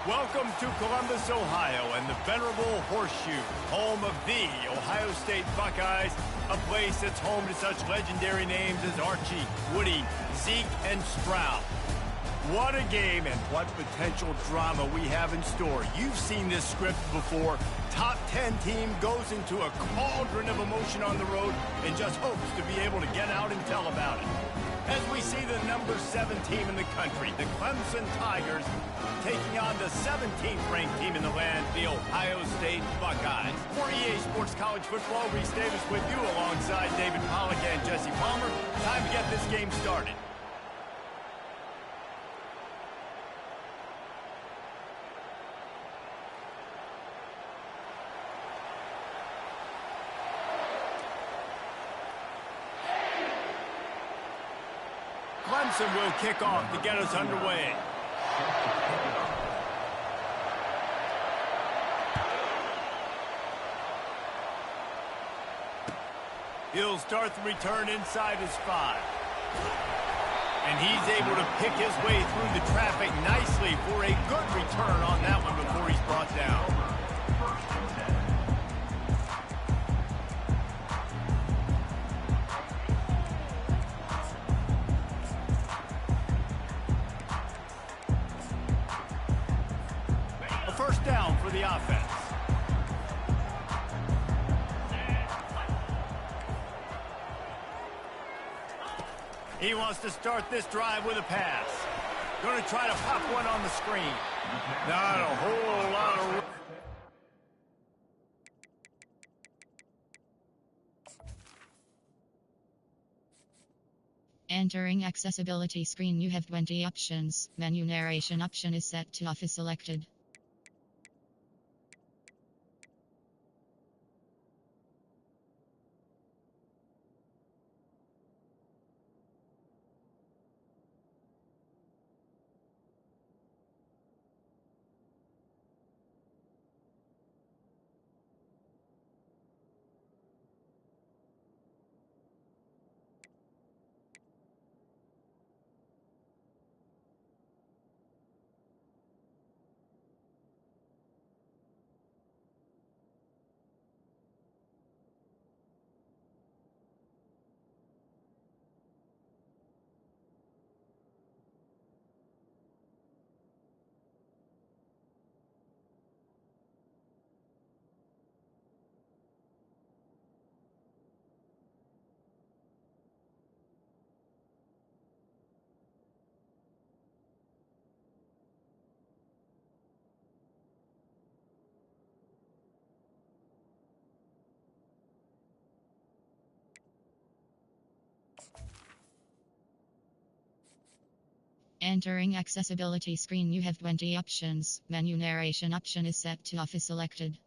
Welcome to Columbus, Ohio, and the venerable Horseshoe, home of the Ohio State Buckeyes, a place that's home to such legendary names as Archie, Woody, Zeke, and Stroud. What a game and what potential drama we have in store. You've seen this script before. Top 10 team goes into a cauldron of emotion on the road and just hopes to be able to get out and tell about it. As we see the number 7 team in the country, the Clemson Tigers, taking on the 17th ranked team in the land, the Ohio State Buckeyes. For EA Sports College Football, Reese Davis with you alongside David Pollack and Jesse Palmer. Time to get this game started. Clemson will kick off to get us underway. He'll start the return inside his 5. And he's able to pick his way through the traffic nicely for a good return on that one before he's brought down. First down for the offense. He wants to start this drive with a pass. Going to try to pop one on the screen. Not a whole lot of... Entering accessibility screen, you have 20 options. Menu narration option is set to off is selected. Entering accessibility screen, you have 20 options. Menu narration option is set to off is selected.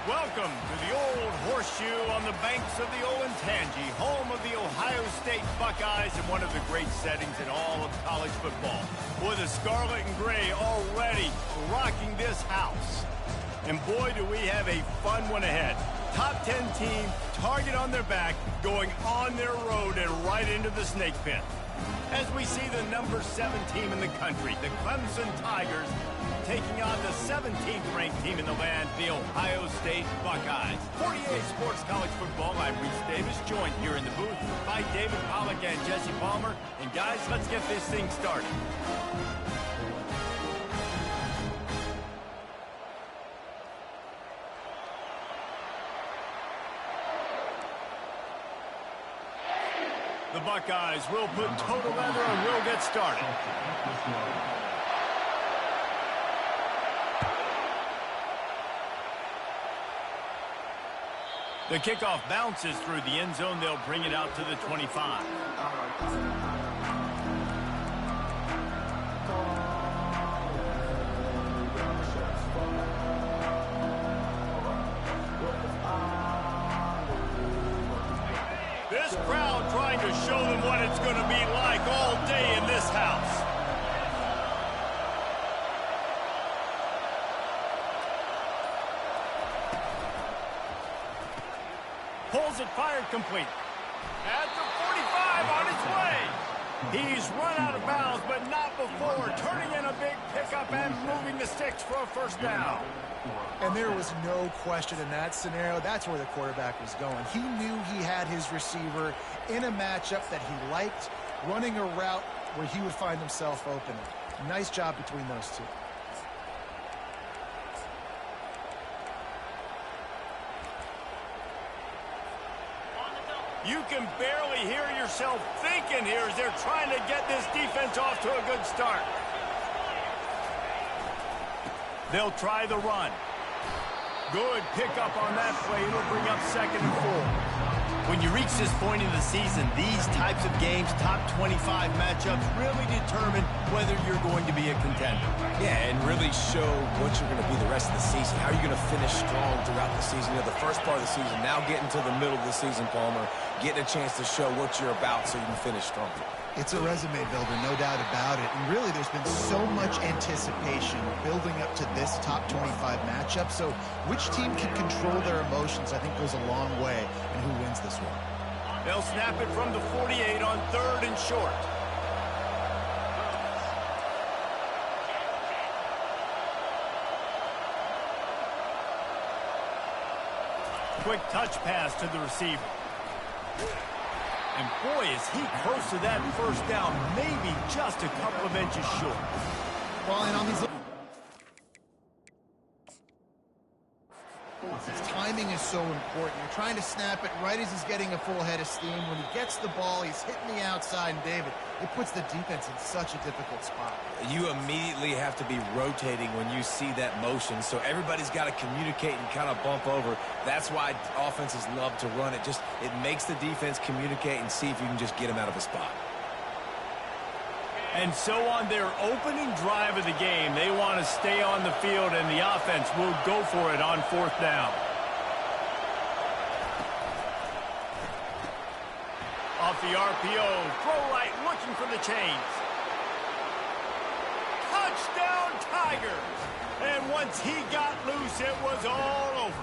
Welcome to the Old Horseshoe on the banks of the Olentangy, home of the Ohio State Buckeyes and one of the great settings in all of college football. Boy, the scarlet and gray already rocking this house. And boy, do we have a fun one ahead. Top 10 team, target on their back, going on their road and right into the snake pit. As we see the number 7 team in the country, the Clemson Tigers, taking on the 17th ranked team in the land, the Ohio State Buckeyes. 48 Sports College Football, I'm Reese Davis, joined here in the booth by David Pollack and Jesse Palmer. And guys, let's get this thing started. The Buckeyes will put total leather and we'll get started. The kickoff bounces through the end zone. They'll bring it out to the 25. This crowd trying to show them what it's going to be like all day in this house. Pulls it, fired, complete. At the 45, on his way. He's run out of bounds, but not before. Turning in a big pickup and moving the sticks for a first down. And there was no question in that scenario. That's where the quarterback was going. He knew he had his receiver in a matchup that he liked, running a route where he would find himself open. Nice job between those two. You can barely hear yourself thinking here as they're trying to get this defense off to a good start. They'll try the run. Good pickup on that play. It'll bring up 2nd and 4. When you reach this point in the season, these types of games, top 25 matchups, really determine whether you're going to be a contender. Yeah, and really show what you're going to be the rest of the season. How are you going to finish strong throughout the season? You know, the first part of the season, now getting to the middle of the season, Palmer, getting a chance to show what you're about so you can finish strong. It's a resume builder, no doubt about it. And really, there's been so much anticipation building up to this top 25 matchup. So which team can control their emotions, I think, goes a long way in who wins this one. They'll snap it from the 48 on 3rd and short. Quick touch pass to the receiver. And boy, is he close to that first down, maybe just a couple of inches short. Well, and on these... His timing is so important. You're trying to snap it right as he's getting a full head of steam. When he gets the ball, he's hitting the outside, and David, it puts the defense in such a difficult spot. You immediately have to be rotating when you see that motion, so everybody's got to communicate and kind of bump over. That's why offenses love to run it. It makes the defense communicate and see if you can just get him out of a spot. And so on their opening drive of the game, they want to stay on the field, and the offense will go for it on 4th down. Off the RPO, throw right, looking for the chains. Touchdown, Tigers! And once he got loose, it was all over.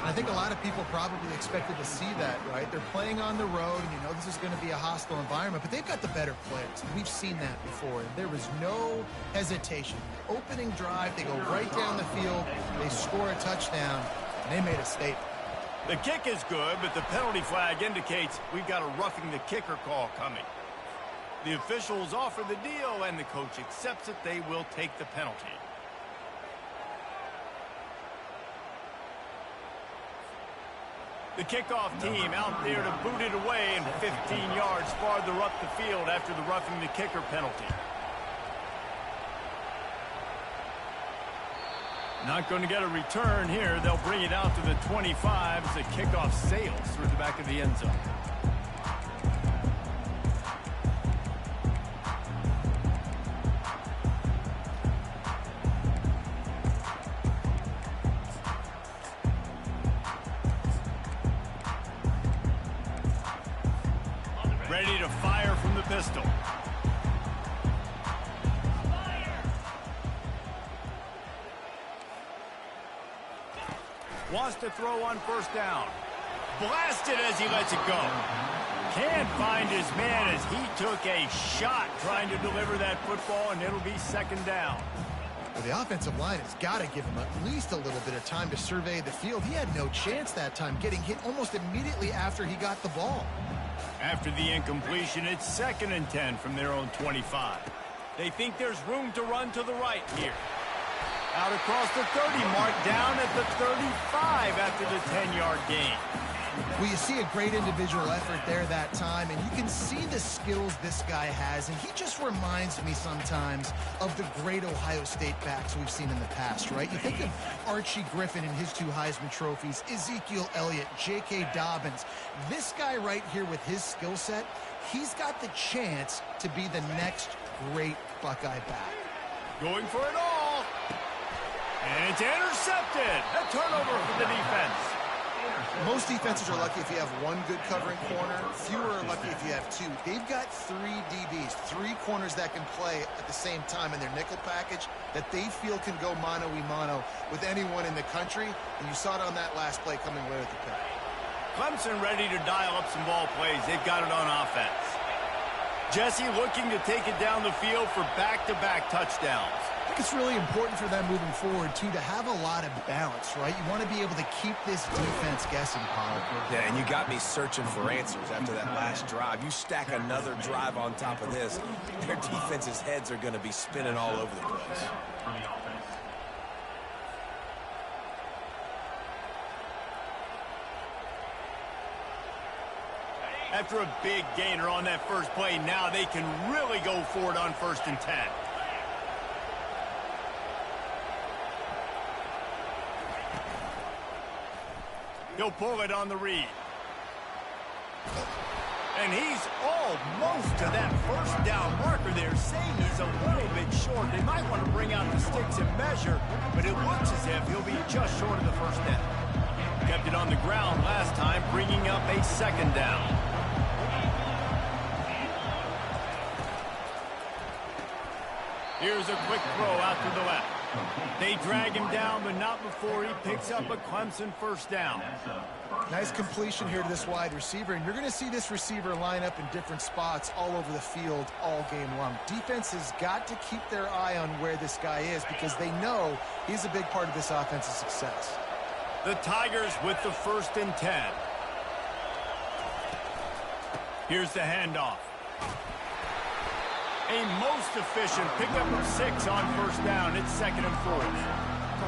I think a lot of people probably expected to see that, right? They're playing on the road, and you know this is going to be a hostile environment, but they've got the better players. We've seen that before. There was no hesitation. Opening drive, they go right down the field, they score a touchdown, and they made a statement. The kick is good, but the penalty flag indicates we've got a roughing the kicker call coming. The officials offer the deal, and the coach accepts it. They will take the penalty. The kickoff team out there to boot it away and 15 yards farther up the field after the roughing the kicker penalty. Not going to get a return here. They'll bring it out to the 25 as the kickoff sails through the back of the end zone. ready to fire from the pistol. Wants to throw on first down. Blasted as he lets it go. Can't find his man as he took a shot trying to deliver that football, and it'll be second down. Well, the offensive line has got to give him at least a little bit of time to survey the field. He had no chance that time, getting hit almost immediately after he got the ball. After the incompletion, it's 2nd and 10 from their own 25. They think there's room to run to the right here. Out across the 30 mark, down at the 35 after the 10-yard gain. Well, you see a great individual effort there that time, and you can see the skills this guy has, and he just reminds me sometimes of the great Ohio State backs we've seen in the past, right? You think of Archie Griffin and his 2 Heisman trophies, Ezekiel Elliott, J.K. Dobbins. This guy right here with his skill set, he's got the chance to be the next great Buckeye back. Going for it all. And it's intercepted. A turnover for the defense. Most defenses are lucky if you have 1 good covering corner. Fewer are lucky if you have 2. They've got 3 DBs, 3 corners that can play at the same time in their nickel package that they feel can go mano-a-mano with anyone in the country. And you saw it on that last play coming away with the pick. Clemson ready to dial up some ball plays. They've got it on offense. Jesse looking to take it down the field for back-to-back touchdowns. I think it's really important for them moving forward, too, to have a lot of balance, right? You want to be able to keep this defense guessing, Paul. Yeah, and you got me searching for answers after that last drive. You stack another drive on top of this, their defense's heads are going to be spinning all over the place. After a big gainer on that first play, now they can really go for it on 1st and 10. He'll pull it on the read. And he's almost to that first down marker there, saying he's a little bit short. They might want to bring out the sticks and measure, but it looks as if he'll be just short of the first down. Kept it on the ground last time, bringing up a 2nd down. Here's a quick throw out to the left. They drag him down, but not before he picks up a Clemson first down. Nice completion here to this wide receiver, and you're going to see this receiver line up in different spots all over the field all game long. Defense has got to keep their eye on where this guy is because they know he's a big part of this offense's success. The Tigers with the 1st and 10. Here's the handoff. A most efficient pickup of 6 on first down. It's 2nd and 4.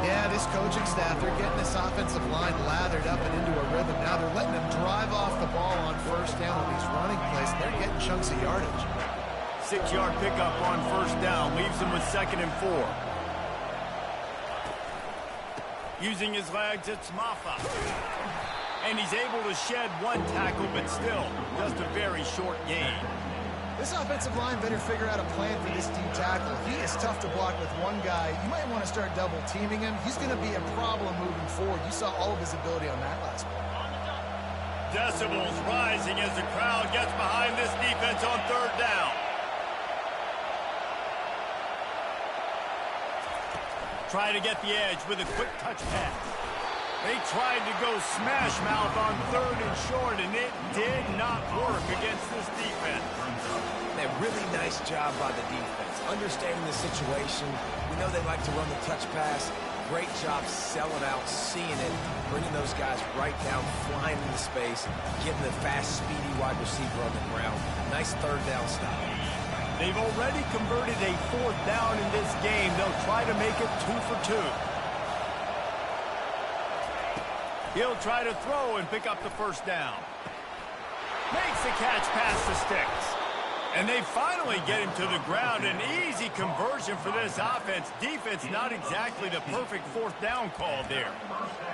Yeah, this coaching staff, they're getting this offensive line lathered up and into a rhythm. Now they're letting them drive off the ball on first down on these running plays. They're getting chunks of yardage. 6-yard pickup on first down. Leaves them with 2nd and 4. Using his legs, it's Maffa. And he's able to shed 1 tackle, but still just a very short gain. This offensive line better figure out a plan for this deep tackle. He is tough to block with 1 guy. You might want to start double teaming him. He's going to be a problem moving forward. You saw all of his ability on that last play. Decibels rising as the crowd gets behind this defense on 3rd down. Try to get the edge with a quick touch pass. They tried to go smash mouth on 3rd and short, and it did not work against this defense. A really nice job by the defense, understanding the situation. We know they like to run the touch pass. Great job selling out, seeing it, bringing those guys right down, flying into space, getting the fast, speedy wide receiver on the ground. Nice 3rd down stop. They've already converted a 4th down in this game. They'll try to make it 2 for 2. He'll try to throw and pick up the first down. Makes the catch past the sticks. And they finally get him to the ground. An easy conversion for this offense. Defense not exactly the perfect 4th down call there.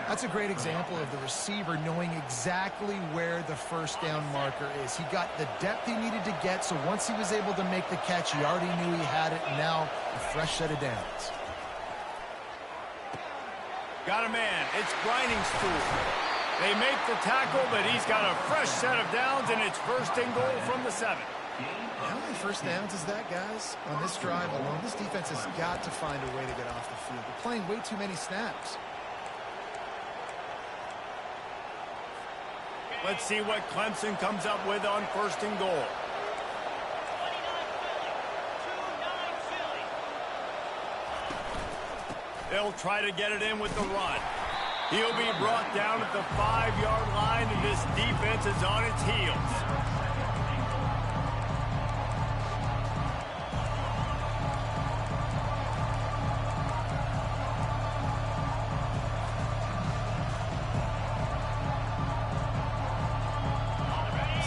That's a great example of the receiver knowing exactly where the first down marker is. He got the depth he needed to get, so once he was able to make the catch, he already knew he had it, and now a fresh set of downs. Got a man. It's Grinding Stool. They make the tackle, but he's got a fresh set of downs, and it's first and goal from the 7. How many first downs is that, guys? On this drive alone, this defense has got to find a way to get off the field. They're playing way too many snaps. Let's see what Clemson comes up with on first and goal. They'll try to get it in with the run. He'll be brought down at the 5-yard line, and this defense is on its heels.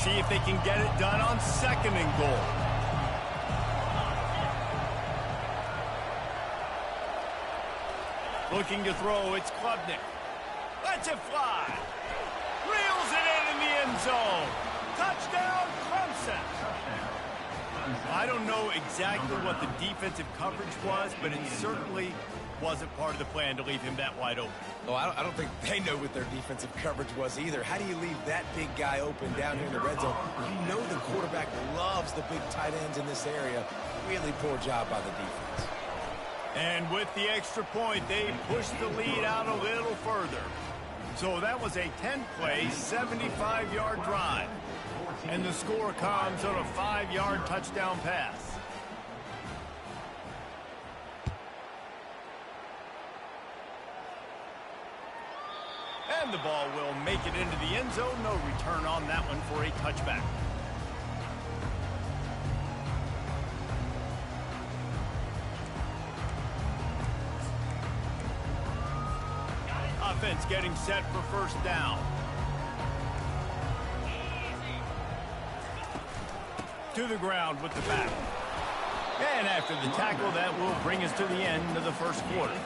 See if they can get it done on second and goal. Looking to throw, it's Klubnik. Lets it fly. Reels it in the end zone. Touchdown, Clemson. I don't know exactly what the defensive coverage was, but it certainly wasn't part of the plan to leave him that wide open. Oh, I don't think they know what their defensive coverage was either. How do you leave that big guy open down here in the red zone? You know the quarterback loves the big tight ends in this area. Really poor job by the defense. And with the extra point, they pushed the lead out a little further. So that was a 10-play, 75-yard drive. And the score comes on a 5-yard touchdown pass. And the ball will make it into the end zone. No return on that one for a touchback. Offense getting set for first down. To the ground with the back. And after the tackle, that will bring us to the end of the first quarter.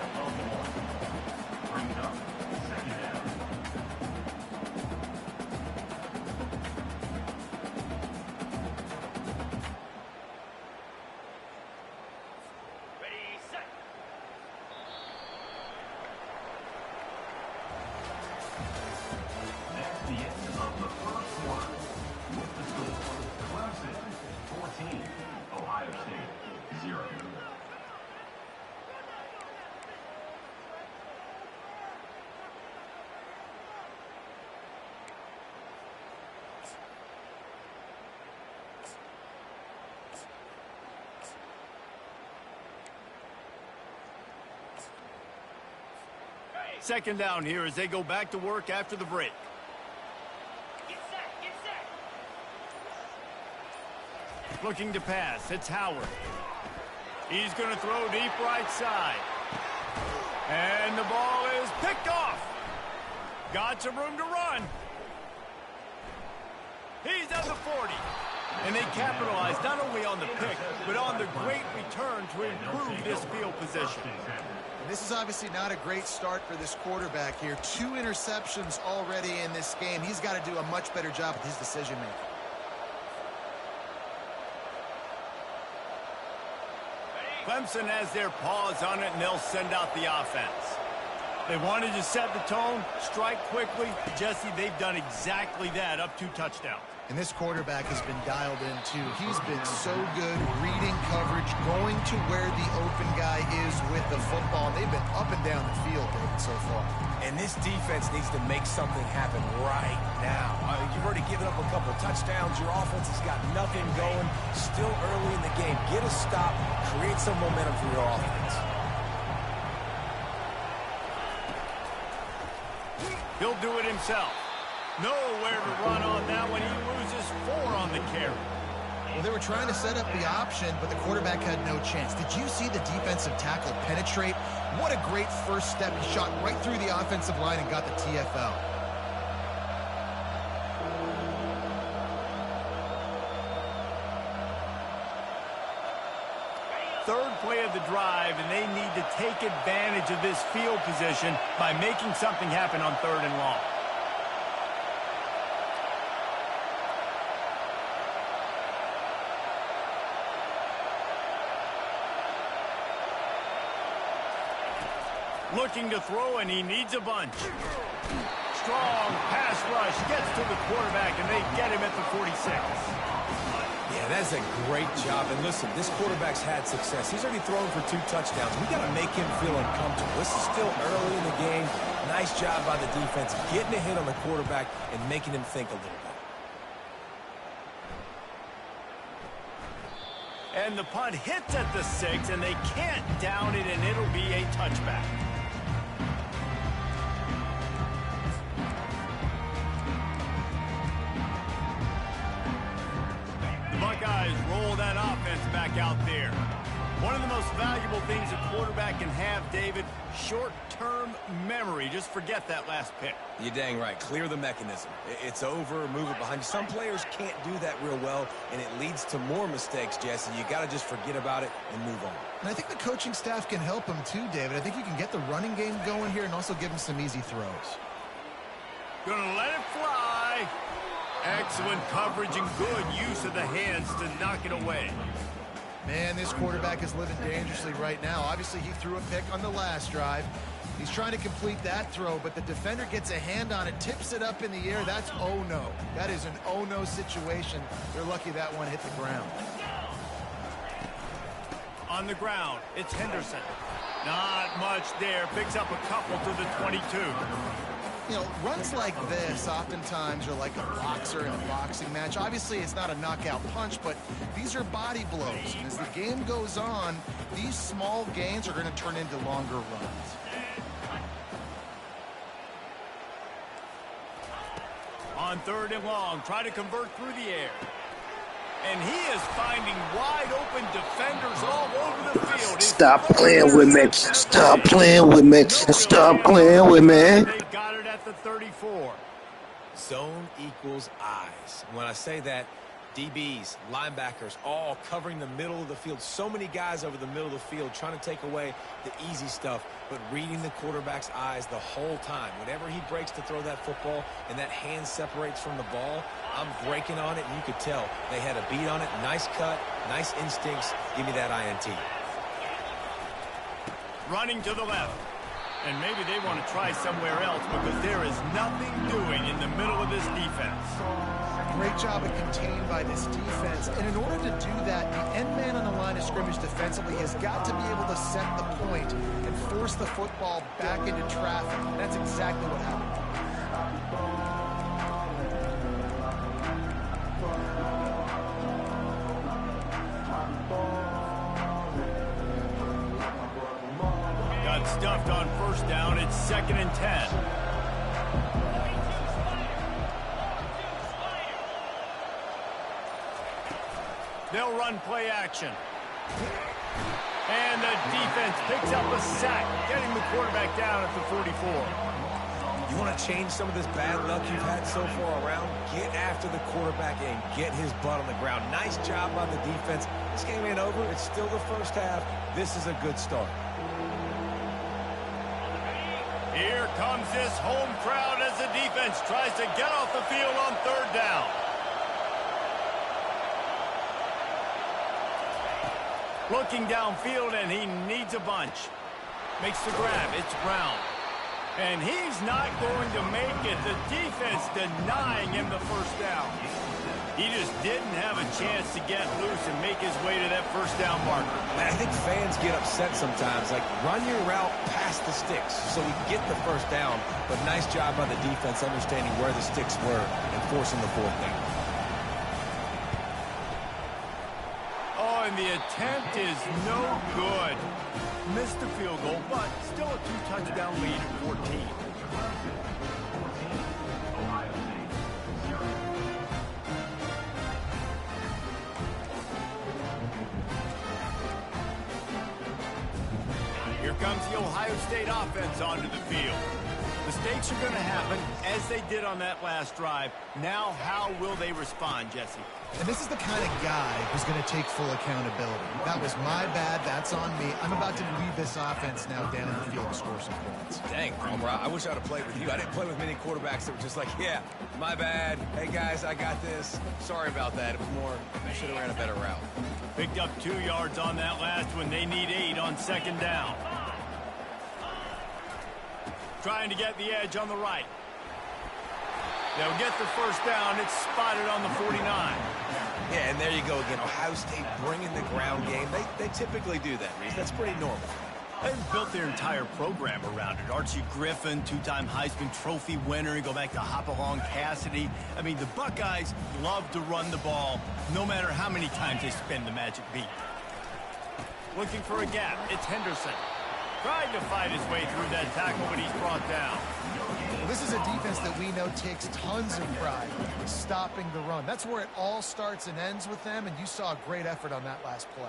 Second down here as they go back to work after the break. Get set. Looking to pass, it's Howard. He's going to throw deep right side. And the ball is picked off. Got some room to run. He's at the 40. And they capitalized not only on the pick, but on the great return to improve this field position. This is obviously not a great start for this quarterback here. 2 interceptions already in this game. He's got to do a much better job with his decision-making. Clemson has their paws on it, and they'll send out the offense. They wanted to set the tone, strike quickly. Jesse, they've done exactly that, up 2 touchdowns. And this quarterback has been dialed in, too. He's been so good reading coverage, going to where the open guy is with the football. They've been up and down the field, David, so far. And this defense needs to make something happen right now. You've already given up a couple touchdowns. Your offense has got nothing going. Still early in the game. Get a stop. Create some momentum for your offense. He'll do it himself. Nowhere to run on that one. He loses 4 on the carry. Well, they were trying to set up the option, but the quarterback had no chance. Did you see the defensive tackle penetrate? What a great first step. He shot right through the offensive line and got the TFL. Third play of the drive, and they need to take advantage of this field position by making something happen on 3rd and long. Looking to throw, and he needs a bunch. strong pass rush gets to the quarterback, and they get him at the 46. Yeah, that's a great job. And listen, this quarterback's had success. He's already thrown for 2 touchdowns. We got to make him feel uncomfortable. This is still early in the game. Nice job by the defense, getting a hit on the quarterback and making him think a little bit. And the punt hits at the 6, and they can't down it, and it'll be a touchback. The Buckeyes roll that offense back out there. One of the most valuable things a quarterback can have, David, short-term memory. Just forget that last pick. You're dang right. Clear the mechanism. It's over, move it behind you. Some players can't do that real well, and it leads to more mistakes, Jesse. You got to just forget about it and move on. And I think the coaching staff can help him too, David. I think you can get the running game going here and also give him some easy throws. Gonna let it fly. Excellent coverage and good use of the hands to knock it away. Man, this quarterback is living dangerously right now. Obviously, he threw a pick on the last drive. He's trying to complete that throw, but the defender gets a hand on it, tips it up in the air. That's oh-no. That is an oh-no situation. They're lucky that one hit the ground. On the ground, it's Henderson. Not much there. Picks up a couple to the 22. You know, runs like this oftentimes are like a boxer in a boxing match. Obviously, it's not a knockout punch, but these are body blows. And as the game goes on, these small gains are going to turn into longer runs. On 3rd and long, try to convert through the air. And he is finding wide open defenders all over the field. Stop playing with me. Stop playing with me. Stop playing with me. They got it at the 34. Zone equals eyes. When I say that, DBs, linebackers, all covering the middle of the field. So many guys over the middle of the field trying to take away the easy stuff, but reading the quarterback's eyes the whole time. Whenever he breaks to throw that football and that hand separates from the ball, I'm breaking on it, and you could tell they had a beat on it. Nice cut, nice instincts. Give me that INT. Running to the left. And maybe they want to try somewhere else because there is nothing doing in the middle of this defense. Great job of contained by this defense. And in order to do that, the end man on the line of scrimmage defensively has got to be able to set the point and force the football back into traffic. And that's exactly what happened. Got stuffed on 1st down. It's 2nd and 10. They'll run play action. And the defense picks up a sack, getting the quarterback down at the 44. You want to change some of this bad luck you've had so far around? Get after the quarterback and get his butt on the ground. Nice job by the defense. This game ain't over. It's still the first half. This is a good start. Here comes this home crowd as the defense tries to get off the field on 3rd down. Looking downfield, and he needs a bunch. Makes the grab. It's Brown. And he's not going to make it. The defense denying him the 1st down. He just didn't have a chance to get loose and make his way to that 1st down marker. Man, I think fans get upset sometimes. Like, run your route past the sticks so we get the 1st down. But nice job by the defense understanding where the sticks were and forcing the 4th down. Oh, and the attempt is no good. Missed the field goal, but still a 2-touchdown lead at 14. Here comes the Ohio State offense onto the field. Mistakes are going to happen, as they did on that last drive. Now, how will they respond, Jesse? And this is the kind of guy who's going to take full accountability. That was my bad. That's on me. I'm about to lead this offense now down in the field to score some points. Dang, Palmer, I wish I'd have played with you. I didn't play with many quarterbacks that were just like, yeah, my bad. Hey, guys, I got this. Sorry about that. It was more, I should have ran a better route. Picked up 2 yards on that last one. They need 8 on 2nd down. Trying to get the edge on the right. They'll get the first down. It's spotted on the 49. Yeah, and there you go again. Ohio State bringing the ground game. They typically do that, Reese. That's pretty normal. They've built their entire program around it. Archie Griffin, two-time Heisman Trophy winner. You go back to Hopalong Cassidy. I mean, the Buckeyes love to run the ball, no matter how many times they spin the magic beat. Looking for a gap. It's Henderson. Trying to fight his way through that tackle, but he's brought down. Well, this is a defense that we know takes tons of pride stopping the run. That's where it all starts and ends with them, and you saw a great effort on that last play.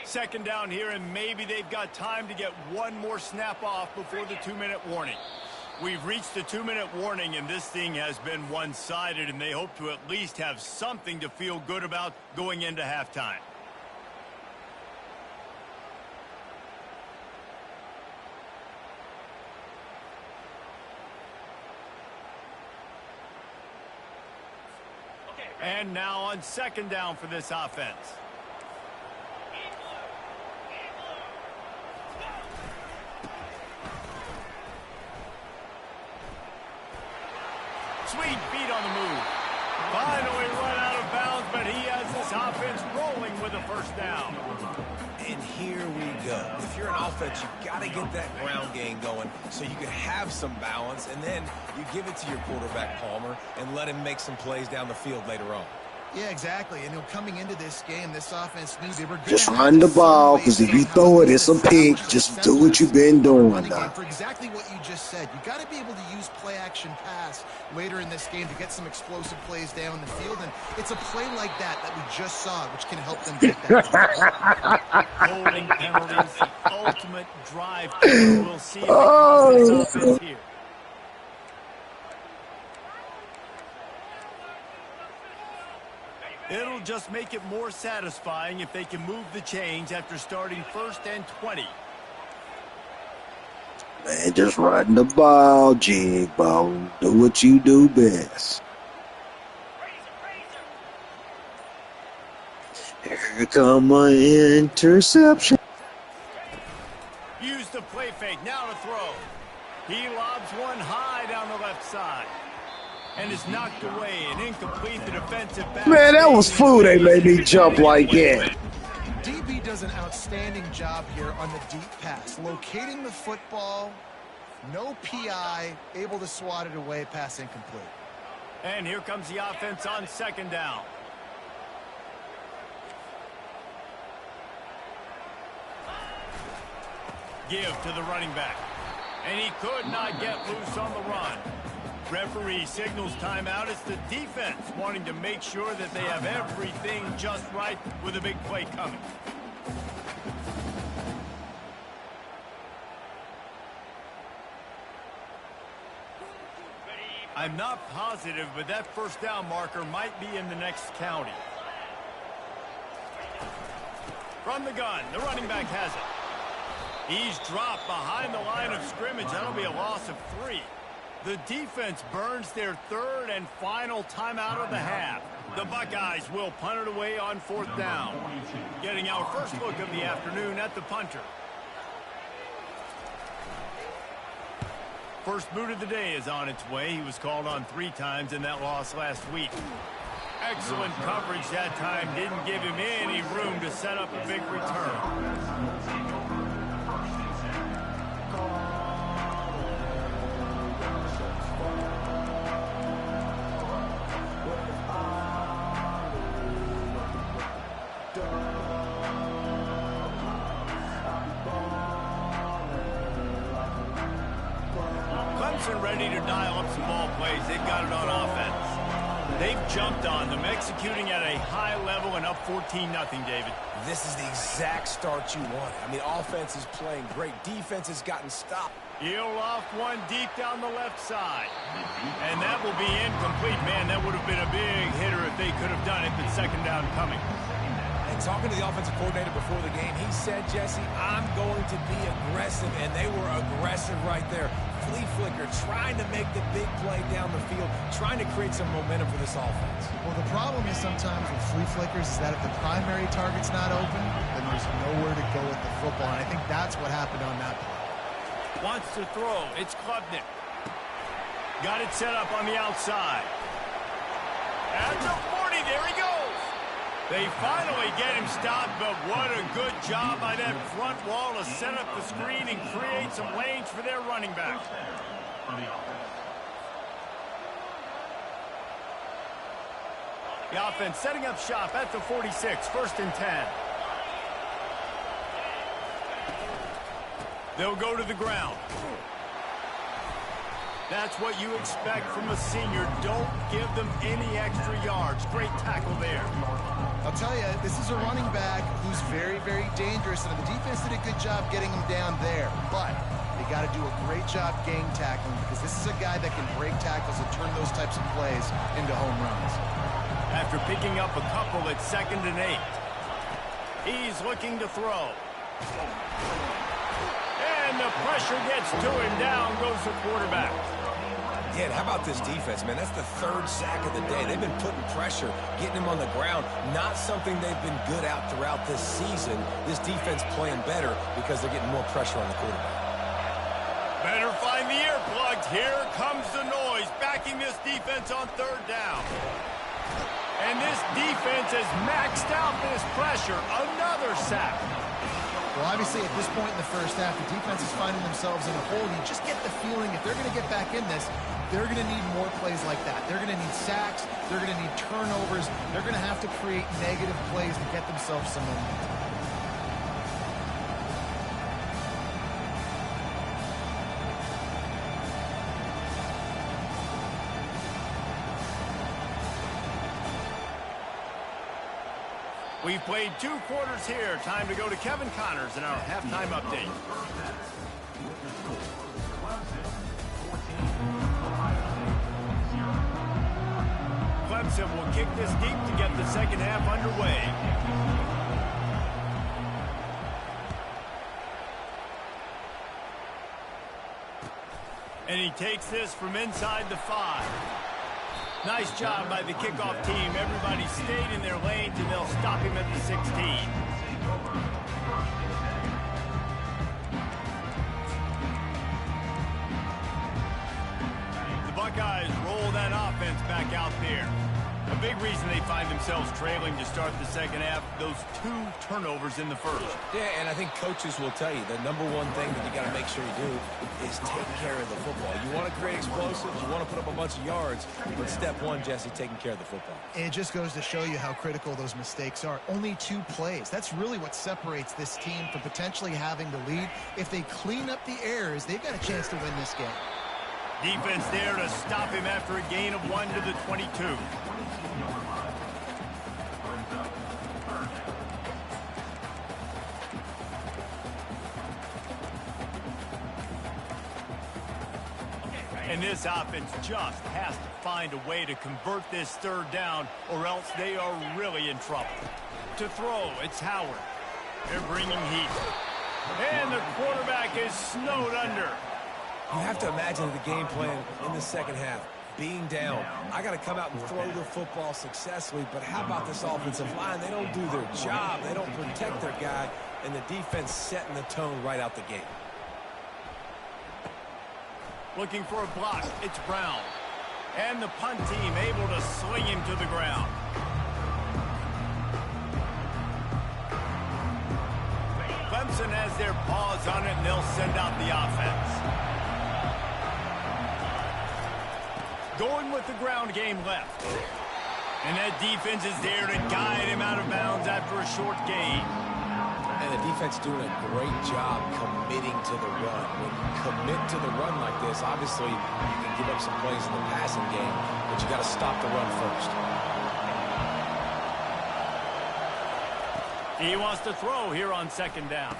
Second down here, and maybe they've got time to get one more snap off before the 2-minute warning. We've reached the 2-minute warning, and this thing has been one-sided, and they hope to at least have something to feel good about going into halftime. And now on second down for this offense. Sweet feet on the move. Finally run out of bounds, but he has this offense rolling with a first down. And here we go. If you're an offense, you've got to get that ground game going so you can have some balance, and then you give it to your quarterback, Palmer, and let him make some plays down the field later on. Yeah, exactly. And coming into this game, this offense knew they were good. Just run the ball, because if you throw it, it's a pick. Just do what you've been doing. For exactly what you just said. You got to be able to use play-action pass later in this game to get some explosive plays down the field. And it's a play like that we just saw, which can help them get that. Holding penalties, the ultimate drive. We'll see if it costs this offense here. It'll just make it more satisfying if they can move the chains after starting 1st and 20. Man, just run the ball, J-Bone. Do what you do best. Here come an interception. Use the play fake. Now to throw. He lobs one high down the left side. And is knocked away and incomplete. The defensive back. Man, that was food. They made me jump like that. DB does an outstanding job here on the deep pass. Locating the football, no PI, able to swat it away, pass incomplete. And here comes the offense on second down. Give to the running back. And he could not get loose on the run. Referee signals timeout. It's the defense wanting to make sure that they have everything just right with a big play coming. I'm not positive, but that first down marker might be in the next county. From the gun, the running back has it. He's dropped behind the line of scrimmage. That'll be a loss of 3. The defense burns their third and final timeout of the half. The Buckeyes will punt it away on 4th down. Getting our first look of the afternoon at the punter. First boot of the day is on its way. He was called on 3 times in that loss last week. Excellent coverage that time. Didn't give him any room to set up a big return. Ready to dial up some ball plays. They've got it on offense. They've jumped on them, executing at a high level and up 14-0, David. This is the exact start you want. I mean, offense is playing great. Defense has gotten stopped. He'll loft one deep down the left side. And that will be incomplete. Man, that would have been a big hitter if they could have done it, but second down coming. And talking to the offensive coordinator before the game, he said, Jesse, I'm going to be aggressive, and they were aggressive right there. flea flicker, trying to make the big play down the field, trying to create some momentum for this offense. Well, the problem is sometimes with flea flickers is that if the primary target's not open, then there's nowhere to go with the football, and I think that's what happened on that play. Wants to throw. It's Klubnik. Got it set up on the outside. At the 40, there he goes. They finally get him stopped, but what a good job by that front wall to set up the screen and create some lanes for their running back. The offense setting up shop at the 46, 1st and 10. They'll go to the ground. That's what you expect from a senior. Don't give them any extra yards. Great tackle there. I'll tell you, this is a running back who's very, very dangerous, and the defense did a good job getting him down there. But they got to do a great job gang tackling because this is a guy that can break tackles and turn those types of plays into home runs. After picking up a couple at 2nd and 8, he's looking to throw. And the pressure gets to him. Down goes the quarterback. Yeah, and how about this defense, man? That's the 3rd sack of the day. They've been putting pressure, getting him on the ground. Not something they've been good at throughout this season. This defense playing better because they're getting more pressure on the quarterback. Better find the earplugs. Here comes the noise, backing this defense on 3rd down. And this defense has maxed out this pressure. Another sack. Well, obviously, at this point in the first half, the defense is finding themselves in a hole. You just get the feeling if they're going to get back in this, they're going to need more plays like that. They're going to need sacks. They're going to need turnovers. They're going to have to create negative plays to get themselves some momentum. We've played 2 quarters here. Time to go to Kevin Connors in our halftime update. Clemson will kick this deep to get the second half underway. And he takes this from inside the 5. Nice job by the kickoff team. Everybody stayed in their lanes, and they'll stop him at the 16. The Buckeyes roll that offense back out there. A big reason they find themselves trailing to start the second half, those 2 turnovers in the first. Yeah, and I think coaches will tell you the number one thing that you got to make sure you do is take care of the football. You want to create explosives, you want to put up a bunch of yards, but step 1, Jesse, taking care of the football. It just goes to show you how critical those mistakes are. Only 2 plays. That's really what separates this team from potentially having the lead. If they clean up the errors, they've got a chance to win this game. Defense there to stop him after a gain of 1 to the 22. And this offense just has to find a way to convert this 3rd down, or else they are really in trouble. To throw, it's Howard. They're bringing heat. And the quarterback is snowed under. You have to imagine the game plan in the second half. Being down, I got to come out and throw the football successfully, but how about this offensive line? They don't do their job. They don't protect their guy, and the defense setting the tone right out the gate. Looking for a block, it's Brown. And the punt team able to sling him to the ground. Clemson has their paws on it, and they'll send out the offense. Going with the ground game left. And that defense is there to guide him out of bounds after a short gain. And the defense doing a great job committing to the run. When you commit to the run like this, obviously you can give up some plays in the passing game, but you got to stop the run first. He wants to throw here on 2nd down.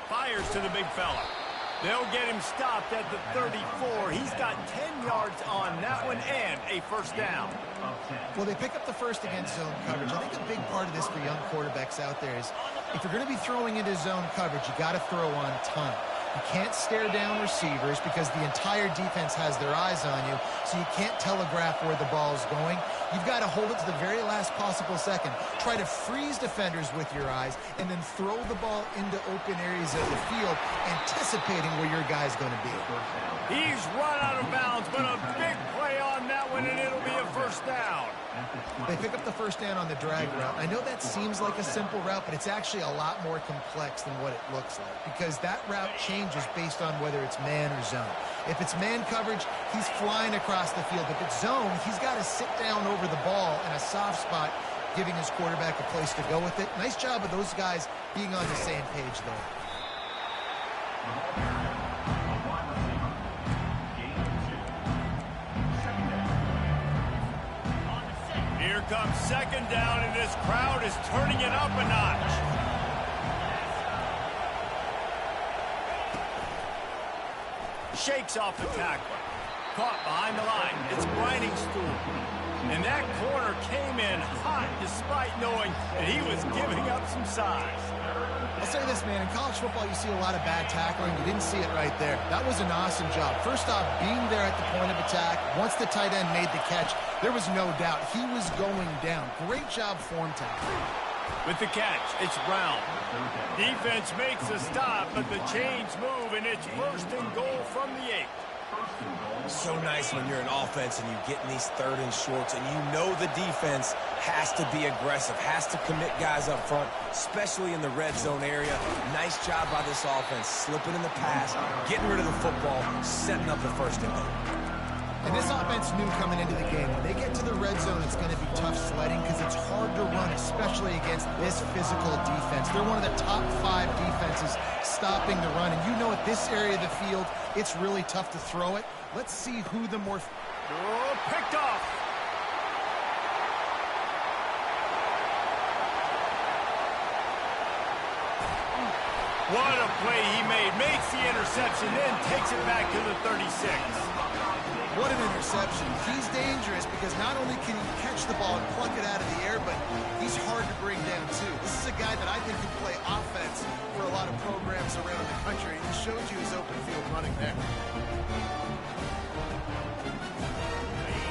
Fires to the big fella. They'll get him stopped at the 34. He's got 10 yards on that one and a 1st down. Well, they pick up the first against zone coverage. I think a big part of this for young quarterbacks out there is if you're going to be throwing into zone coverage, you got to throw on time. You can't stare down receivers because the entire defense has their eyes on you, so you can't telegraph where the ball is going. You've got to hold it to the very last possible second. Try to freeze defenders with your eyes, and then throw the ball into open areas of the field, anticipating where your guy's going to be. He's run out of bounds, but a big play on that one, and it'll be a first down. They pick up the first down on the drag route. I know that seems like a simple route, but it's actually a lot more complex than what it looks like, because that route changes based on whether it's man or zone. If it's man coverage, he's flying across the field. If it's zone, he's got to sit down over the ball in a soft spot, giving his quarterback a place to go with it. Nice job of those guys being on the same page there. Here comes second down, and this crowd is turning it up a notch. Shakes off the tackler. Caught behind the line. It's Brining Stool. And that corner came in hot despite knowing that he was giving up some size. I'll say this, man. In college football, you see a lot of bad tackling. You didn't see it right there. That was an awesome job. First off, being there at the point of attack. Once the tight end made the catch, there was no doubt he was going down. Great job form tackling. With the catch, it's Brown. Defense makes a stop, but the chains move, and it's first and goal from the 8. So nice when you're an offense and you get in these third and shorts and you know the defense has to be aggressive, has to commit guys up front, especially in the red zone area. Nice job by this offense, slipping in the pass, getting rid of the football, setting up the first and goal. And this offense knew coming into the game, when they get to the red zone, it's going to be tough sledding because it's hard to run, especially against this physical defense. They're one of the top 5 defenses stopping the run. And you know at this area of the field, it's really tough to throw it. Let's see who the more... Oh, picked off. What a play he made. Makes the interception, then takes it back to the 36. What an interception. He's dangerous because not only can he catch the ball and pluck it out of the air, but he's hard to bring down, too. This is a guy that I think can play offense for a lot of programs around the country. He showed you his open field running there.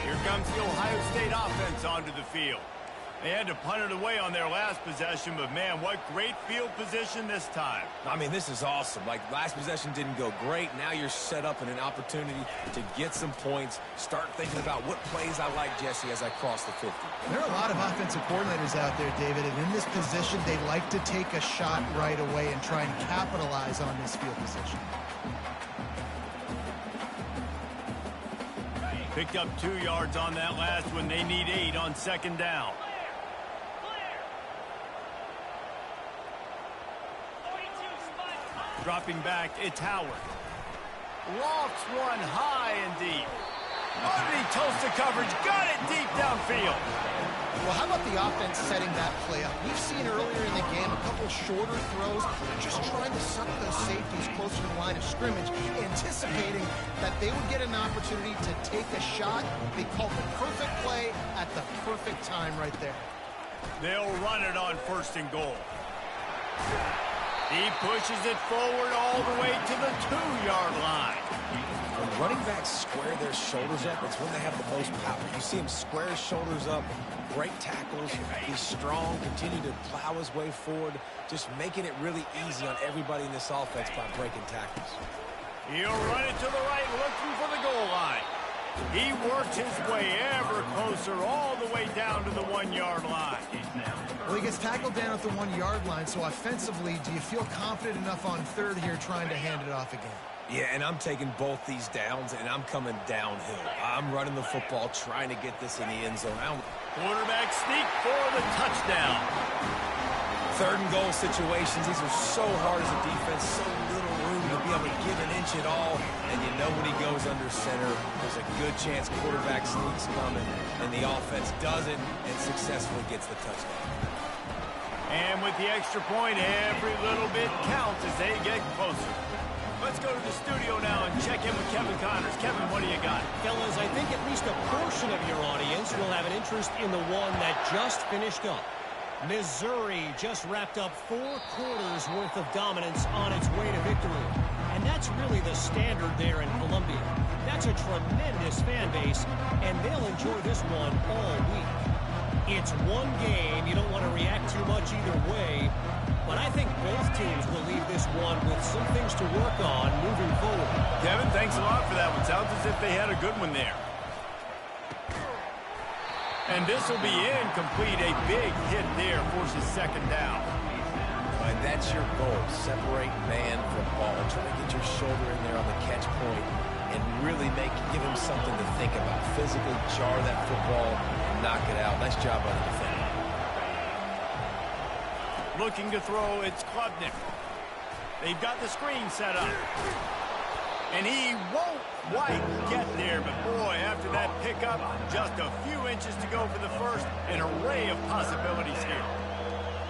Here comes the Ohio State offense onto the field. They had to punt it away on their last possession, but, man, what great field position this time. I mean, this is awesome. Like, last possession didn't go great. Now you're set up in an opportunity to get some points. Start thinking about what plays I like, Jesse, as I cross the 50. There are a lot of offensive coordinators out there, David, and in this position, they like to take a shot right away and try and capitalize on this field position. Picked up 2 yards on that last one. They need 8 on second down. Dropping back, it's Howard. Lofts one high and deep. Underneath toast to coverage, got it deep downfield. Well, how about the offense setting that play up? We've seen earlier in the game a couple shorter throws, just trying to suck those safeties closer to the line of scrimmage, anticipating that they would get an opportunity to take a shot. They called the perfect play at the perfect time right there. They'll run it on first and goal. He pushes it forward all the way to the 2-yard line. When running backs square their shoulders up, it's when they have the most power. You see him square his shoulders up, great tackles. He's strong, continue to plow his way forward, just making it really easy on everybody in this offense by breaking tackles. He'll run it to the right, looking for the goal line. He works his way ever closer all the way down to the 1-yard line. Well, he gets tackled down at the 1-yard line, so offensively, do you feel confident enough on third here trying to hand it off again? Yeah, and I'm taking both these downs, and I'm coming downhill. I'm running the football, trying to get this in the end zone. Quarterback sneak for the touchdown. Third and goal situations, these are so hard as a defense, so little room to be able to give an inch at all. And you know when he goes under center, there's a good chance quarterback sneaks coming, and the offense does it and successfully gets the touchdown. And with the extra point, every little bit counts as they get closer. Let's go to the studio now and check in with Kevin Connors. Kevin, what do you got? Fellas, I think at least a portion of your audience will have an interest in the one that just finished up. Missouri just wrapped up 4 quarters worth of dominance on its way to victory. And that That's really the standard there in Columbia. That's a tremendous fan base, and they'll enjoy this one all week. It's one game. You don't want to react too much either way, but I think both teams will leave this one with some things to work on moving forward. Kevin, thanks a lot for that one. Sounds as if they had a good one there. And this will be incomplete. A big hit there forces second down. And that's your goal. Separate man from ball. Try to get your shoulder in there on the catch point and really give him something to think about. Physically jar that football and knock it out. Nice job by the defender. Looking to throw, it's Klubnik. They've got the screen set up. And he won't quite get there, but boy, after that pickup, just a few inches to go for the first. An array of possibilities here.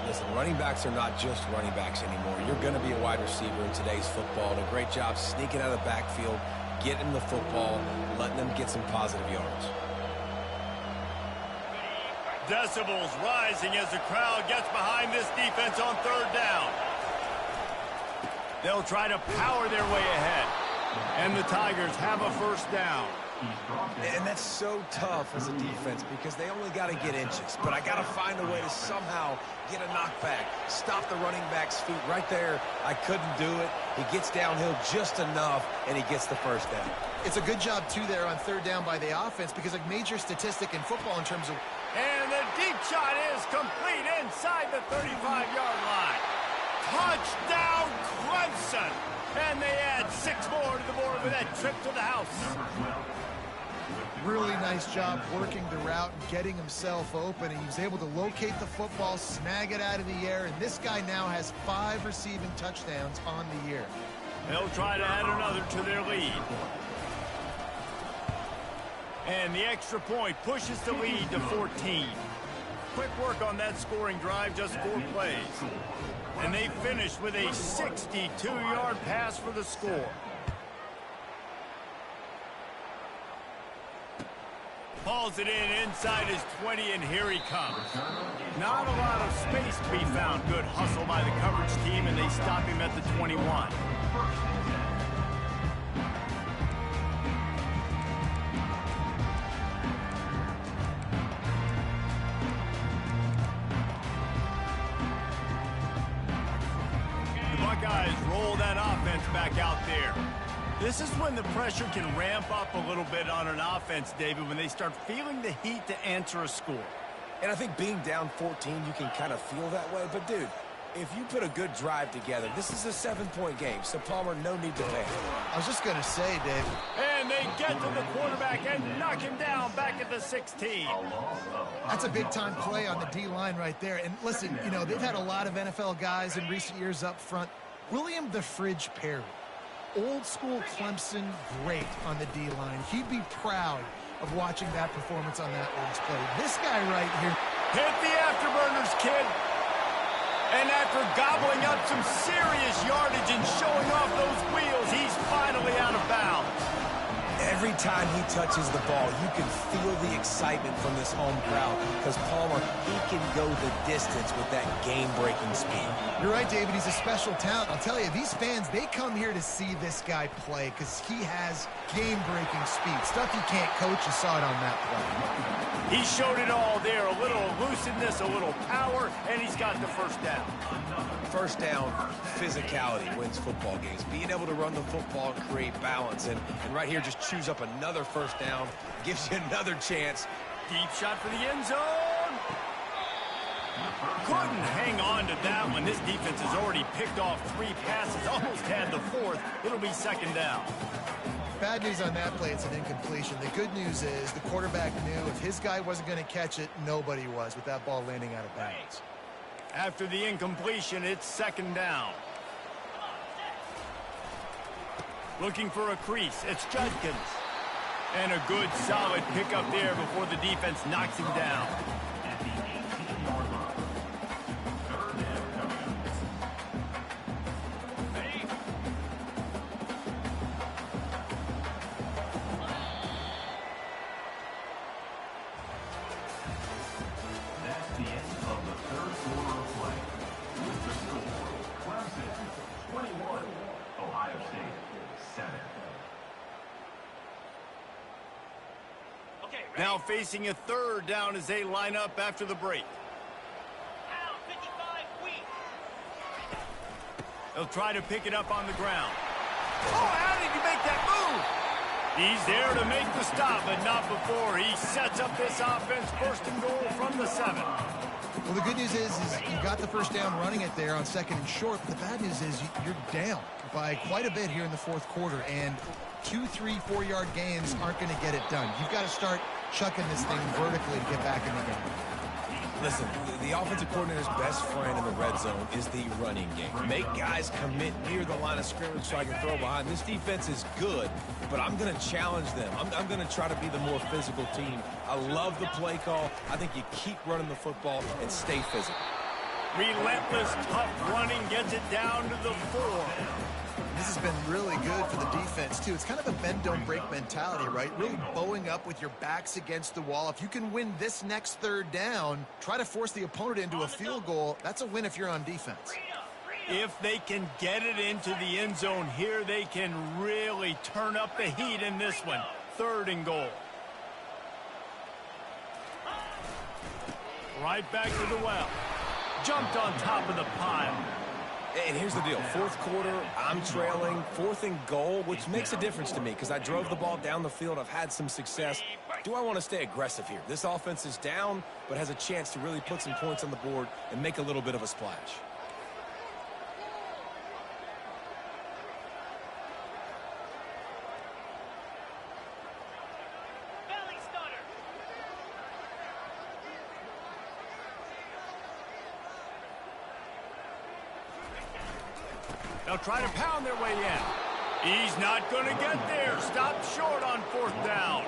Listen, running backs are not just running backs anymore. You're going to be a wide receiver in today's football. Did a great job sneaking out of the backfield, getting the football, letting them get some positive yards. Decibels rising as the crowd gets behind this defense on third down. They'll try to power their way ahead. And the Tigers have a first down. And that's so tough as a defense because they only got to get inches. But I got to find a way to somehow get a knockback, stop the running back's feet right there. I couldn't do it. He gets downhill just enough, and he gets the first down. It's a good job, too, there on third down by the offense because a major statistic in football in terms of... And the deep shot is complete inside the 35-yard line. Touchdown, Clemson! And they add 6 more to the board with that trip to the house. Really nice job working the route and getting himself open. And he was able to locate the football, snag it out of the air, and this guy now has 5 receiving touchdowns on the year. They'll try to add another to their lead. And the extra point pushes the lead to 14. Quick work on that scoring drive, just 4 plays. And they finish with a 62-yard pass for the score. Hauls it in inside his 20, and here he comes. Not a lot of space to be found. Good hustle by the coverage team, and they stop him at the 21. Buckeyes roll that offense back out there. This is when the pressure can ramp up a little bit on an offense, David, when they start feeling the heat to answer a score. And I think being down 14, you can kind of feel that way. But, dude, if you put a good drive together, this is a 7-point game. So, Palmer, no need to panic. I was just going to say, Dave. And they get to the quarterback and knock him down back at the 16. That's a big-time play on the D-line right there. And listen, you know, they've had a lot of NFL guys in recent years up front. William the Fridge Perry, old-school Clemson great on the D-line. He'd be proud of watching that performance on that last play. This guy right here. Hit the afterburners, kid. And after gobbling up some serious yardage and showing off those wheels, he's finally out of bounds. Every time he touches the ball, you can feel the excitement from this home crowd because Palmer, he can go the distance with that game-breaking speed. You're right, David. He's a special talent. I'll tell you, these fans, they come here to see this guy play because he has game-breaking speed. Stuff you can't coach. You saw it on that play. He showed it all there. A little elusiveness, a little power, and he's got the first down. First down, physicality wins football games. Being able to run the football and create balance. And right here, just choose up another first down. Gives you another chance. Deep shot for the end zone. Couldn't hang on to that one. This defense has already picked off 3 passes. Almost had the 4th. It'll be second down. Bad news on that play, it's an incompletion. The good news is the quarterback knew if his guy wasn't going to catch it, nobody was with that ball landing out of bounds. After the incompletion, it's second down. Looking for a crease, it's Judkins. And a good, solid pickup there before the defense knocks him down. Now facing a third down as they line up after the break. Pound 55 weak. They'll try to pick it up on the ground. Oh, how did he make that move? He's there to make the stop, but not before. He sets up this offense, first and goal from the 7. Well, the good news is you got the first down running it there on 2nd and short. But the bad news is you're down by quite a bit here in the 4th quarter, and 2, 3, 4-yard gains aren't going to get it done. You've got to start chucking this thing vertically to get back in the game. Listen, the offensive coordinator's best friend in the red zone is the running game. Make guys commit near the line of scrimmage so I can throw behind. This defense is good, but I'm going to challenge them. I'm going to try to be the more physical team. I love the play call. I think you keep running the football and stay physical. Relentless, tough running gets it down to the 4. This has been really good for the defense, too. It's kind of a bend-don't-break mentality, right? Really bowing up with your backs against the wall. If you can win this next third down, try to force the opponent into a field goal. That's a win if you're on defense. If they can get it into the end zone here, they can really turn up the heat in this one. 3rd and goal. Right back to the well. Jumped on top of the pile. And here's the deal. 4th quarter, I'm trailing. 4th and goal, which makes a difference to me because I drove the ball down the field. I've had some success. Do I want to stay aggressive here? This offense is down, but has a chance to really put some points on the board and make a little bit of a splash. Belly stutter. They'll try to pound their way in. He's not going to get there. Stopped short on 4th down.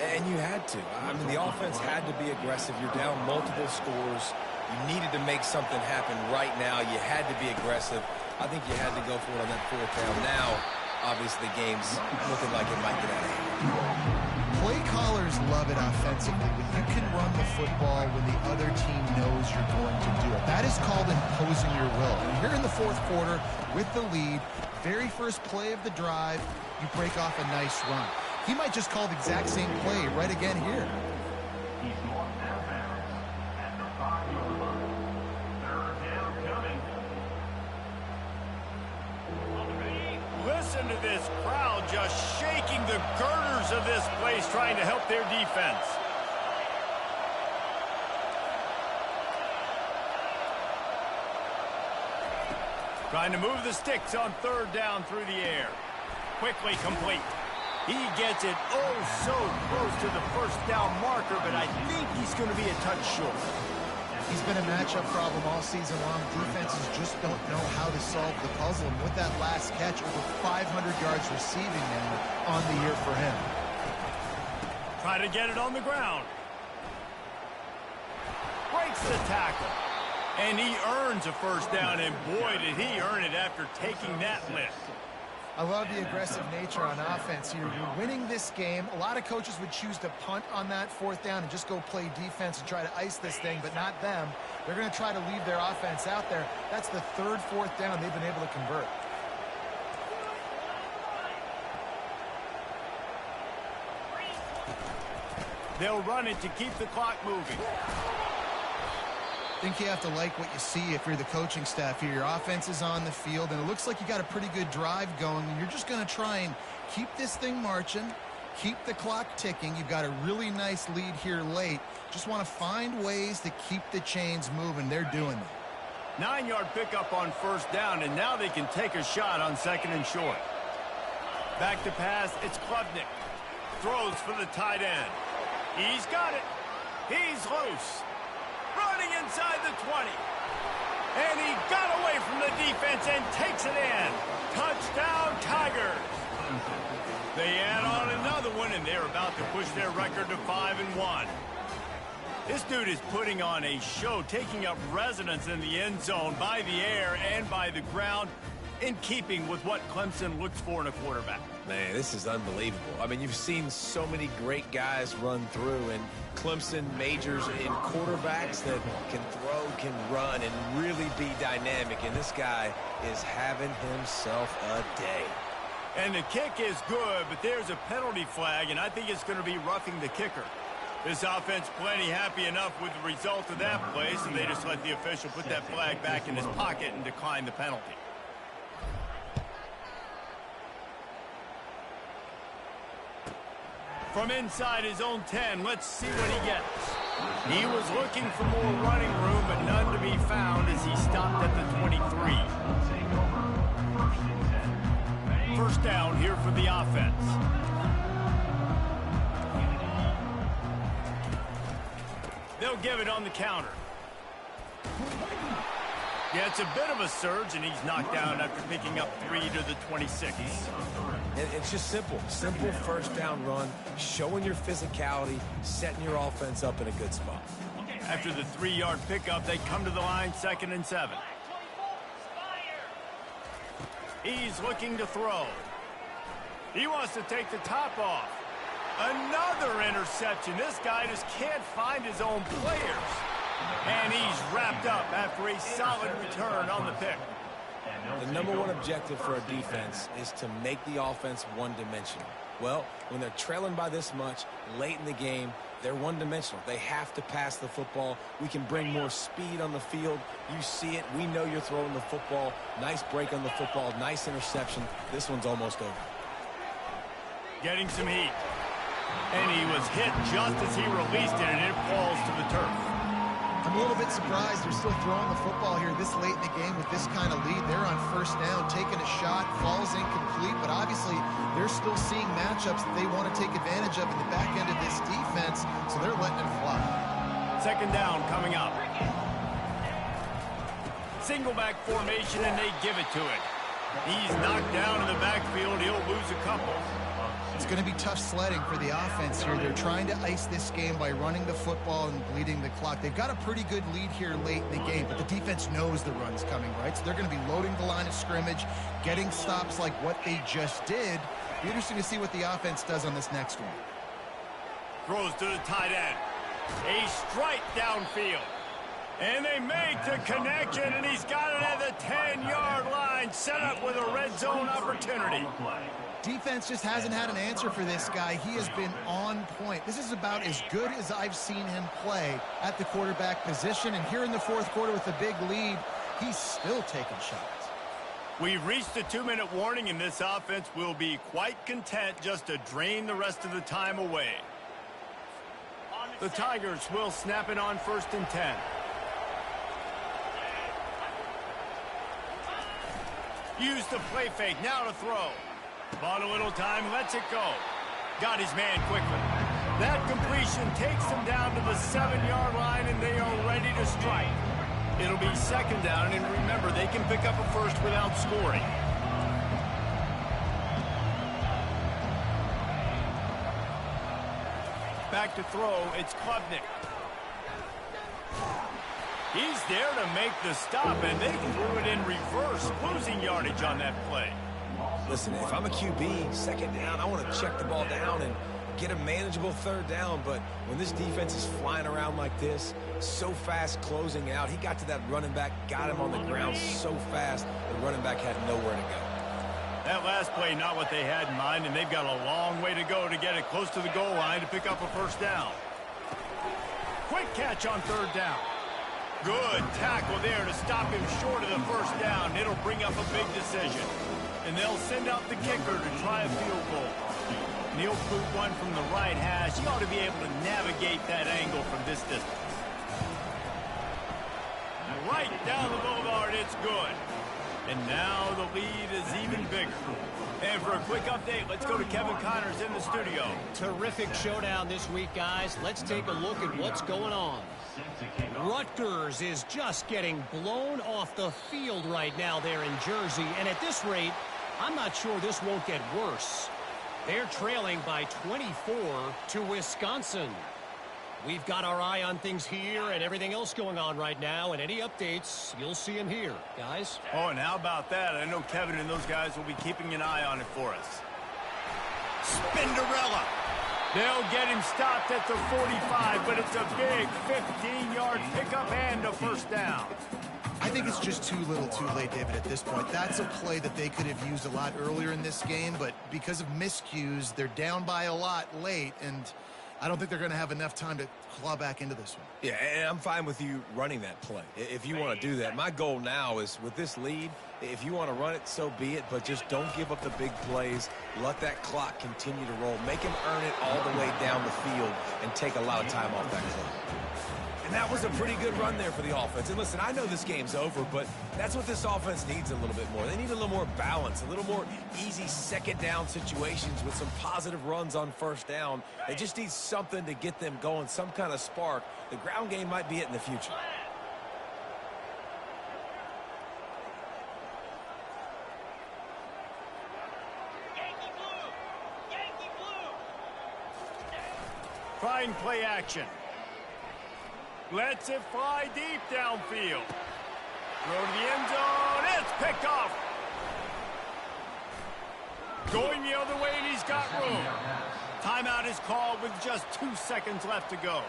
And you had to. I mean, the offense had to be aggressive. You're down multiple scores. You needed to make something happen right now. You had to be aggressive. I think you had to go for it on that 4th down. Now, obviously, the game's looking like it might get out of hand. Play callers love it offensively when you can run the football when the other team knows you're going to do it. That is called imposing your will. And here in the 4th quarter with the lead, very first play of the drive, you break off a nice run. He might just call the exact same play right again here. Listen to this crowd just shaking the girders of this place, trying to help their defense. Trying to move the sticks on 3rd down through the air. Quickly complete. He gets it oh so close to the 1st down marker, but I think he's going to be a touch short. He's been a matchup problem all season long. Defenses just don't know how to solve the puzzle. And with that last catch, over 500 yards receiving now on the year for him. Try to get it on the ground. Breaks the tackle. And he earns a 1st down, and boy, did he earn it after taking that lift. I love the aggressive nature on offense here. You're winning this game. A lot of coaches would choose to punt on that 4th down and just go play defense and try to ice this thing, but not them. They're going to try to leave their offense out there. That's the 3rd, 4th down they've been able to convert. They'll run it to keep the clock moving. I think you have to like what you see if you're the coaching staff here. Your offense is on the field, and it looks like you got a pretty good drive going, and you're just going to try and keep this thing marching, keep the clock ticking. You've got a really nice lead here late. Just want to find ways to keep the chains moving. They're doing that. 9-yard pickup on 1st down, and now they can take a shot on 2nd and short. Back to pass, it's Klubnik. Throws for the tight end. He's got it. He's loose. Running inside the 20. And he got away from the defense and takes it in. Touchdown, Tigers. They add on another one, and they're about to push their record to 5-1. This dude is putting on a show, taking up residence in the end zone by the air and by the ground, in keeping with what Clemson looks for in a quarterback. Man, this is unbelievable. I mean, you've seen so many great guys run through, and Clemson majors in quarterbacks that can throw, can run, and really be dynamic. And this guy is having himself a day. And the kick is good, but there's a penalty flag, and I think it's going to be roughing the kicker. This offense plenty happy enough with the result of that play, so they just let the official put that flag back in his pocket and decline the penalty. From inside his own 10, let's see what he gets. He was looking for more running room, but none to be found as he stopped at the 23. First down here for the offense. They'll give it on the counter. Yeah, it's a bit of a surge, and he's knocked down after picking up 3 to the 26. It's just simple. Simple first down run, showing your physicality, setting your offense up in a good spot. After the 3-yard pickup, they come to the line, 2nd and 7. He's looking to throw. He wants to take the top off. Another interception. This guy just can't find his own players. And he's wrapped up after a solid return on the pick. The number one objective for a defense is to make the offense one-dimensional. Well, when they're trailing by this much, late in the game, they're one-dimensional. They have to pass the football. We can bring more speed on the field. You see it. We know you're throwing the football. Nice break on the football. Nice interception. This one's almost over. Getting some heat. And he was hit just as he released it, and it falls to the turf. I'm a little bit surprised they're still throwing the football here this late in the game with this kind of lead. They're on first down, taking a shot, falls incomplete, but obviously they're still seeing matchups that they want to take advantage of in the back end of this defense, so they're letting it fly. 2nd down coming up. Single back formation, and they give it to it. He's knocked down in the backfield. He'll lose a couple. It's going to be tough sledding for the offense here. They're trying to ice this game by running the football and bleeding the clock. They've got a pretty good lead here late in the game, but the defense knows the run's coming, right? So they're going to be loading the line of scrimmage, getting stops like what they just did. Be interesting to see what the offense does on this next one. Throws to the tight end. A strike downfield. And they make the connection, and he's got it at the 10-yard line, set up with a red zone opportunity. Defense just hasn't had an answer for this guy. He has been on point. This is about as good as I've seen him play at the quarterback position. And here in the 4th quarter with a big lead, he's still taking shots. We've reached the 2-minute warning, and this offense will be quite content just to drain the rest of the time away. The Tigers will snap it on 1st and 10. Use the play fake, now to throw. Bought a little time, lets it go. Got his man quickly. That completion takes him down to the 7-yard line, and they are ready to strike. It'll be 2nd down, and remember, they can pick up a first without scoring. Back to throw, it's Klubnik. He's there to make the stop, and they threw it in reverse, losing yardage on that play. Listen, if I'm a QB, 2nd down, I want to check the ball down and get a manageable 3rd down. But when this defense is flying around like this, so fast closing out, he got to that running back, got him on the ground so fast, the running back had nowhere to go. That last play, not what they had in mind, and they've got a long way to go to get it close to the goal line to pick up a first down. Quick catch on 3rd down. Good tackle there to stop him short of the first down. It'll bring up a big decision. And they'll send out the kicker to try a field goal. And he'll boot one from the right hash. He ought to be able to navigate that angle from this distance. Right down the boulevard, it's good. And now the lead is even bigger. And for a quick update, let's go to Kevin Connors in the studio. Terrific showdown this week, guys. Let's take a look at what's going on. Rutgers is just getting blown off the field right now there in Jersey. And at this rate, I'm not sure this won't get worse. They're trailing by 24 to Wisconsin. We've got our eye on things here and everything else going on right now, and any updates, you'll see them here, guys. Oh, and how about that? I know Kevin and those guys will be keeping an eye on it for us. Spinderella. They'll get him stopped at the 45, but it's a big 15-yard pickup and a first down. I think it's just too little too late, David, at this point. That's a play that they could have used a lot earlier in this game, but because of miscues, they're down by a lot late, and I don't think they're going to have enough time to claw back into this one. Yeah, and I'm fine with you running that play if you want to do that. My goal now is with this lead, if you want to run it, so be it, but just don't give up the big plays. Let that clock continue to roll. Make him earn it all the way down the field and take a lot of time off that clock. And that was a pretty good run there for the offense. And listen, I know this game's over, but that's what this offense needs a little bit more. They need a little more balance, a little more easy second down situations with some positive runs on first down. They just need something to get them going, some kind of spark. The ground game might be it in the future. Yankee blue! Yankee blue! Trying play action. Lets it fly deep downfield. Throw to the end zone. It's picked off. Going the other way, and he's got room. Timeout is called with just 2 seconds left to go.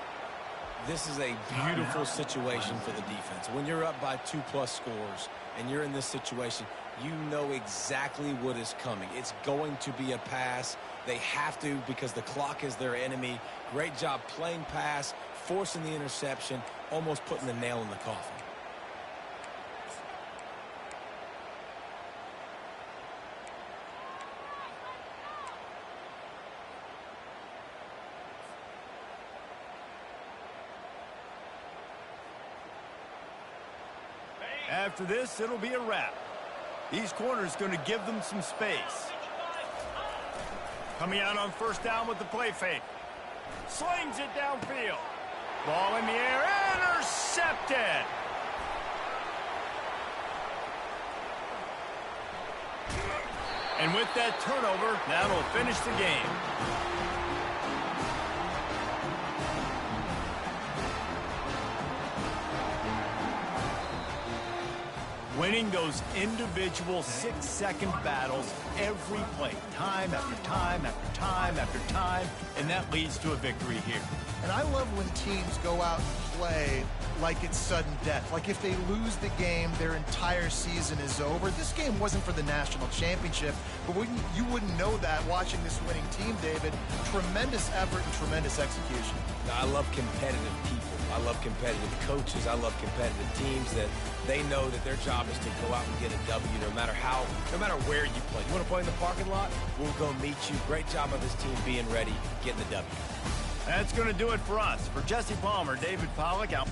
This is a beautiful situation for the defense. When you're up by 2+ scores and you're in this situation, you know exactly what is coming. It's going to be a pass. They have to because the clock is their enemy. Great job playing pass, forcing the interception, almost putting the nail in the coffin. After this, it'll be a wrap. These corners going to give them some space. Coming out on first down with the play fake. Slings it downfield. Ball in the air, intercepted. And with that turnover, that'll finish the game. Winning those individual 6-second battles every play, time after time after time after time, and that leads to a victory here. And I love when teams go out and play like it's sudden death. Like if they lose the game, their entire season is over. This game wasn't for the national championship, but you wouldn't know that watching this winning team, David. Tremendous effort and tremendous execution. I love competitive people. I love competitive coaches. I love competitive teams that they know that their job is to go out and get a W no matter where you play. You want to play in the parking lot? We'll go meet you. Great job of this team being ready, getting the W. That's going to do it for us. For Jesse Palmer, David Pollack out.